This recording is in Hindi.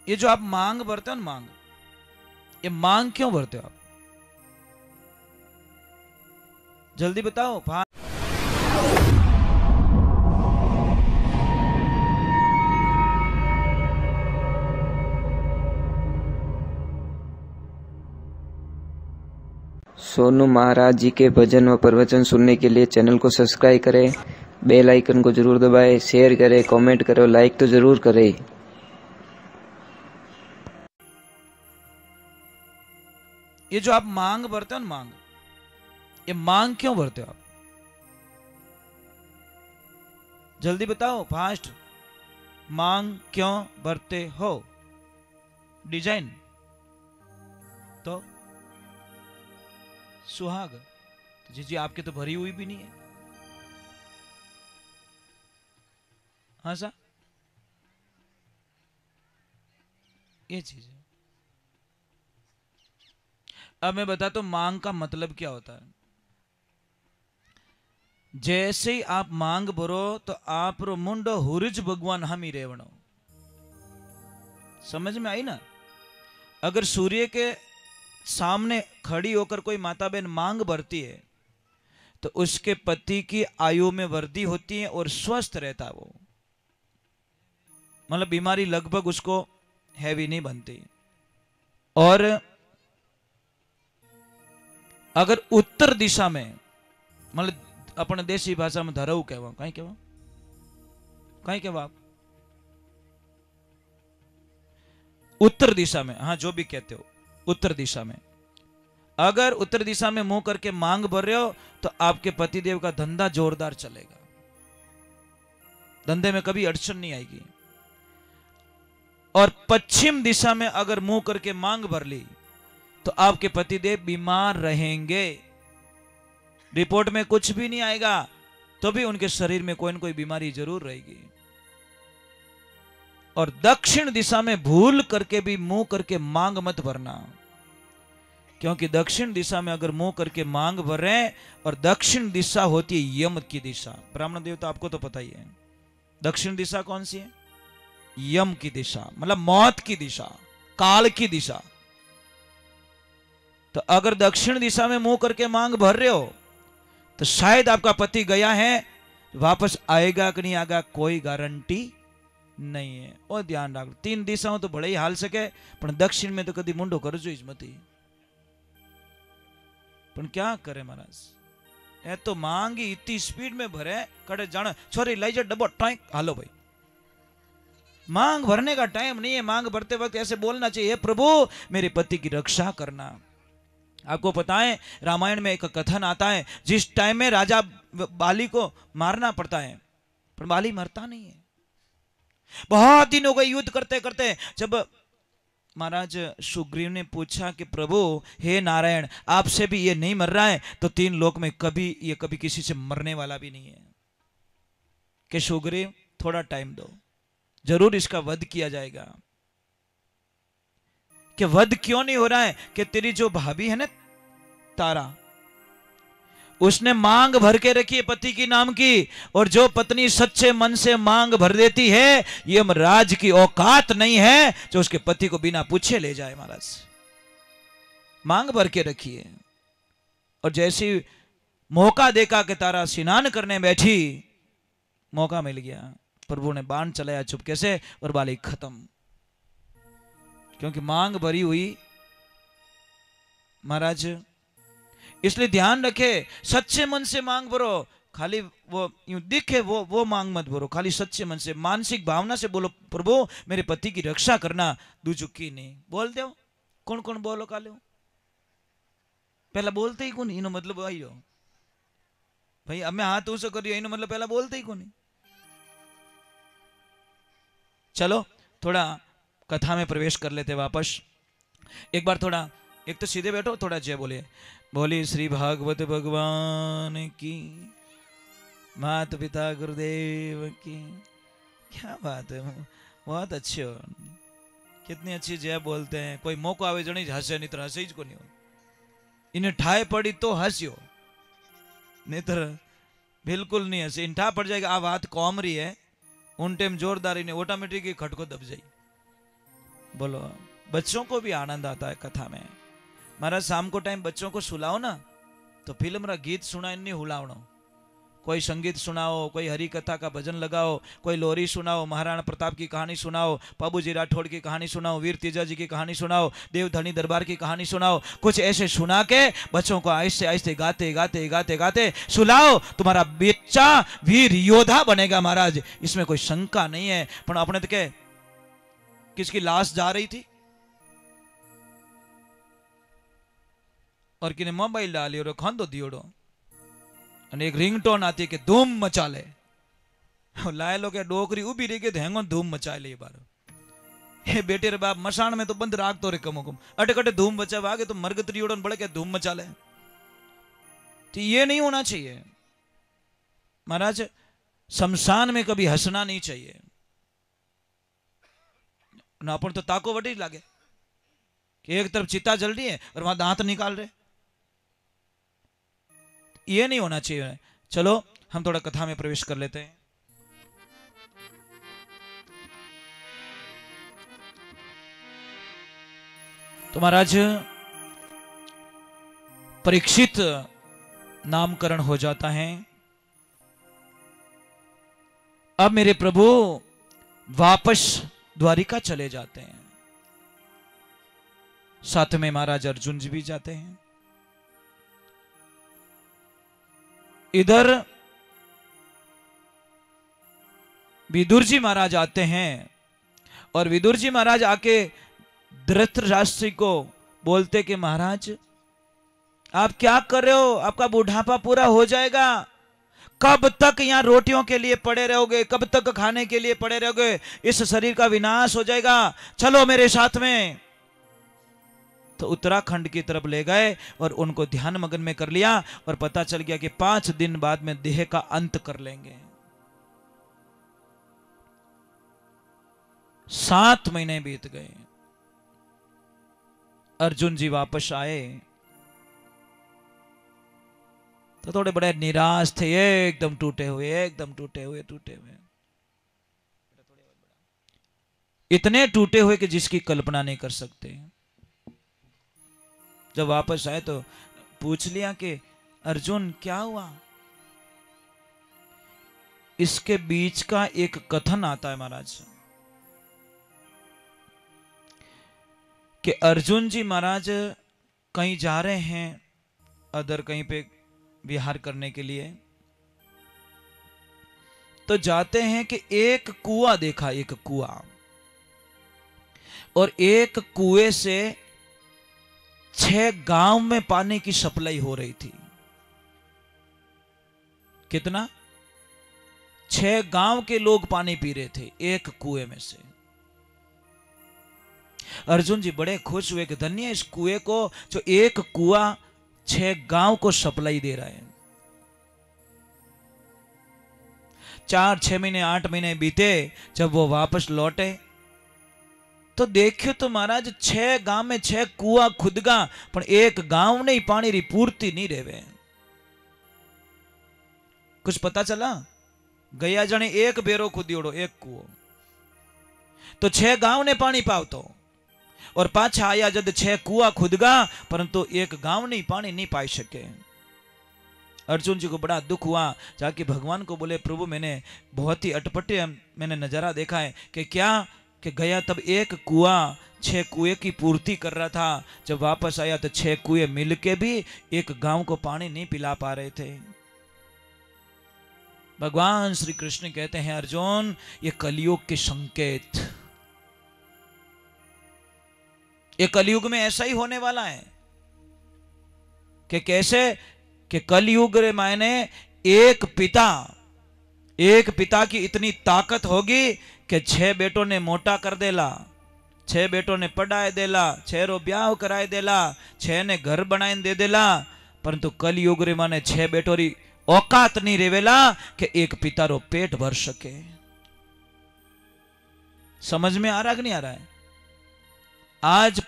ये जो आप मांग भरते हो ना, मांग, ये मांग क्यों भरते हो आप? जल्दी बताओ। सोनू महाराज जी के भजन व प्रवचन सुनने के लिए चैनल को सब्सक्राइब करें, बेल आइकन को जरूर दबाएं, शेयर करें, कमेंट करें, लाइक तो जरूर करें। ये जो आप मांग भरते हो ना, मांग, ये मांग क्यों भरते हो आप? जल्दी बताओ, फास्ट। मांग क्यों भरते हो? डिजाइन तो सुहाग, तो जी आपके तो भरी हुई भी नहीं है। हाँ सा, ये चीज है। अब मैं बताता हूं मांग का मतलब क्या होता है। जैसे ही आप मांग भरो तो आप रो मुंडो हुरिज भगवान हम ही रेवणो। समझ में आई ना? अगर सूर्य के सामने खड़ी होकर कोई माता बहन मांग भरती है तो उसके पति की आयु में वृद्धि होती है और स्वस्थ रहता वो, मतलब बीमारी लगभग उसको हैवी नहीं बनती। और अगर उत्तर दिशा में, मतलब अपने देसी भाषा में धरऊ कहवा, कहीं कहवा, कहीं कहवा आप, उत्तर दिशा में, हाँ जो भी कहते हो, उत्तर दिशा में अगर उत्तर दिशा में मुंह करके मांग भर रहे हो तो आपके पतिदेव का धंधा जोरदार चलेगा, धंधे में कभी अड़चन नहीं आएगी। और पश्चिम दिशा में अगर मुंह करके मांग भर ली तो आपके पतिदेव बीमार रहेंगे, रिपोर्ट में कुछ भी नहीं आएगा तो भी उनके शरीर में कोई न कोई बीमारी जरूर रहेगी। और दक्षिण दिशा में भूल करके भी मुंह करके मांग मत भरना, क्योंकि दक्षिण दिशा में अगर मुंह करके मांग भर रहे हैं, और दक्षिण दिशा होती है यम की दिशा। ब्राह्मण देवता आपको तो पता ही है, दक्षिण दिशा कौन सी है? यम की दिशा, मतलब मौत की दिशा, काल की दिशा। तो अगर दक्षिण दिशा में मुंह करके मांग भर रहे हो तो शायद आपका पति गया है, वापस आएगा कि नहीं आएगा कोई गारंटी नहीं है। और ध्यान रख, 3 दिशाओं तो बड़े ही हाल सके, पर दक्षिण में तो कभी मुंडो करजो इजमती। पण क्या करे महाराज, ए तो मांगी इतनी स्पीड में भरे, कड़े जाना छोरी लाई जा डब्बो टाइम, हालो भाई। मांग भरने का टाइम नहीं है। मांग भरते वक्त ऐसे बोलना चाहिए, प्रभु मेरे पति की रक्षा करना। आपको पता है रामायण में एक कथन आता है, जिस टाइम में राजा बाली को मारना पड़ता है, पर बाली मरता नहीं है। बहुत दिन हो गए युद्ध करते करते, जब महाराज सुग्रीव ने पूछा कि प्रभु हे नारायण, आपसे भी ये नहीं मर रहा है तो 3 लोक में ये कभी किसी से मरने वाला भी नहीं है, कि सुग्रीव थोड़ा टाइम दो, जरूर इसका वध किया जाएगा। कि वध क्यों नहीं हो रहा है? कि तेरी जो भाभी है ना तारा, उसने मांग भर के रखी है पति की नाम की, और जो पत्नी सच्चे मन से मांग भर देती है, यमराज की औकात नहीं है जो उसके पति को बिना पूछे ले जाए। महाराज मांग भर के रखी है, और जैसी मौका देखा कि तारा स्नान करने बैठी, मौका मिल गया, प्रभु ने बाण चलाया चुपके से और बाली खत्म, क्योंकि मांग भरी हुई। महाराज इसलिए ध्यान रखे, सच्चे मन से मांग भरो, खाली वो यूं दिखे वो मांग मत भरो, खाली सच्चे मन से मानसिक भावना से बोलो, प्रभु मेरे पति की रक्षा करना, दूजुकी नहीं बोल दो। कौन कौन बोलो काले पहला बोलते ही कौन, इनो मतलब आई हो भाई, अब मैं हाथ ऊंचा करियो, इनो मतलब पहला बोलते ही कौन। चलो थोड़ा कथा में प्रवेश कर लेते वापस। एक बार थोड़ा, एक तो सीधे बैठो, थोड़ा जय बोले। बोली श्री भागवत भगवान की, माता पिता गुरुदेव की। क्या बात है, बहुत अच्छे हो, कितनी अच्छी जय बोलते हैं। कोई मौको आवे जणी हसे, नहीं तो हसे ही को नहीं हो। इन्हें ठाए पड़ी तो हंसियो, नहीं तो बिल्कुल नहीं हंसे। इन ठा पड़ जाएगा, आ बात कॉम रही है, उन टाइम जोरदारी ने ऑटोमेटिक खटको दब जाई। बोलो, बच्चों को भी आनंद आता है कथा में। महाराज शाम को टाइम बच्चों को सुलाओ ना, तो फिल्म रा गीत सुनाए नहीं हुलावनो, कोई संगीत सुनाओ, कोई हरि कथा का भजन लगाओ, कोई लोरी सुनाओ, महाराणा प्रताप की कहानी सुनाओ, बाबूजी राठौड़ की कहानी सुनाओ, वीर तेजा जी की कहानी सुनाओ, देवधनी दरबार की कहानी सुनाओ। कुछ ऐसे सुना के बच्चों को आहिस्ते आहिस्ते गाते गाते गाते गाते सुलाओ, तुम्हारा बच्चा वीर योद्धा बनेगा महाराज, इसमें कोई शंका नहीं है। पर अपने तो के किसकी लाश जा रही थी और किने मोबाइल डाली और खांदो दियोड़ो, અને એક રિંગટોન આતી કે ધૂમ મચાલે, લાયેલો કે ડોકરી ઊભી રહી ગઈ હેંગો ધૂમ મચાલે બાર हे बेटे रे बाप मशान में तो बंद राख तो रे कमो कम अटे कटे धूम बचा आगे तो मरगत रियोड़न बड़े के धूम मचाले। तो ये नहीं होना चाहिए महाराज, शमशान में कभी हंसना नहीं चाहिए ना। अपन तो ताको वटी लागे कि एक तरफ चिता जल रही है और वहां दांत निकाल रहे, ये नहीं होना चाहिए। चलो हम थोड़ा कथा में प्रवेश कर लेते हैं। तो महाराज परीक्षित नामकरण हो जाता है। अब मेरे प्रभु वापस द्वारिका चले जाते हैं, साथ में महाराज अर्जुन जी भी जाते हैं। इधर विदुर जी महाराज आते हैं और विदुर जी महाराज आके धृतराष्ट्र को बोलते कि महाराज आप क्या कर रहे हो, आपका बुढ़ापा पूरा हो जाएगा, कब तक यहाँ रोटियों के लिए पड़े रहोगे, कब तक खाने के लिए पड़े रहोगे, इस शरीर का विनाश हो जाएगा, चलो मेरे साथ में। तो उत्तराखंड की तरफ ले गए और उनको ध्यान मगन में कर लिया और पता चल गया कि 5 दिन बाद में देह का अंत कर लेंगे। 7 महीने बीत गए, अर्जुन जी वापस आए तो थोड़े बड़े निराश थे, एकदम टूटे हुए, एकदम टूटे हुए, इतने टूटे हुए कि जिसकी कल्पना नहीं कर सकते। जब वापस आए तो पूछ लिया कि अर्जुन क्या हुआ। इसके बीच का एक कथन आता है महाराज कि अर्जुन जी महाराज कहीं जा रहे हैं, अदर कहीं पे विहार करने के लिए, तो जाते हैं कि एक कुआं देखा, एक कुआं, और एक कुएं से 6 गांव में पानी की सप्लाई हो रही थी। कितना? 6 गांव के लोग पानी पी रहे थे एक कुएं में से। अर्जुन जी बड़े खुश हुए कि धन्य इस कुएं को, जो एक कुआं 6 गांव को सप्लाई दे रहा है। 4-6 महीने 8 महीने बीते, जब वो वापस लौटे तो देखियो तो महाराज 6 गांव में 6 कुआं खुदगा, पर एक गांव नहीं पानी री पूर्ति नहीं रेवे। कुछ पता चला? गया जने एक बेरो खुदियोड़ो, एक कुओं, तो 6 गांव ने पानी पावतो, और पाछा आया जब 6 कुआं खुदगा, परंतु एक गांव नहीं पानी नहीं पाई सके। अर्जुन जी को बड़ा दुख हुआ, जाके भगवान को बोले प्रभु मैंने बहुत ही अटपटे मैंने नजारा देखा है कि क्या कि गया तब एक कुआं 6 कुएं की पूर्ति कर रहा था, जब वापस आया तो 6 कुएं मिलके भी एक गांव को पानी नहीं पिला पा रहे थे। भगवान श्री कृष्ण कहते हैं अर्जुन ये कलयुग के संकेत, ये कलयुग में ऐसा ही होने वाला है। कि कैसे? कि कलयुग रे मायने एक पिता की इतनी ताकत होगी कि 6 बेटों ने मोटा कर देला, 6 बेटों ने पढ़ाए देला, 6 रो ब्याह कराए देला, 6 ने घर बनाए दे देला, परंतु कलयुग रे माने 6 बेटों री औकात नहीं रेवेला कि एक पिता रो पेट भर सके। समझ में आ रहा कि नहीं आ रहा है? आज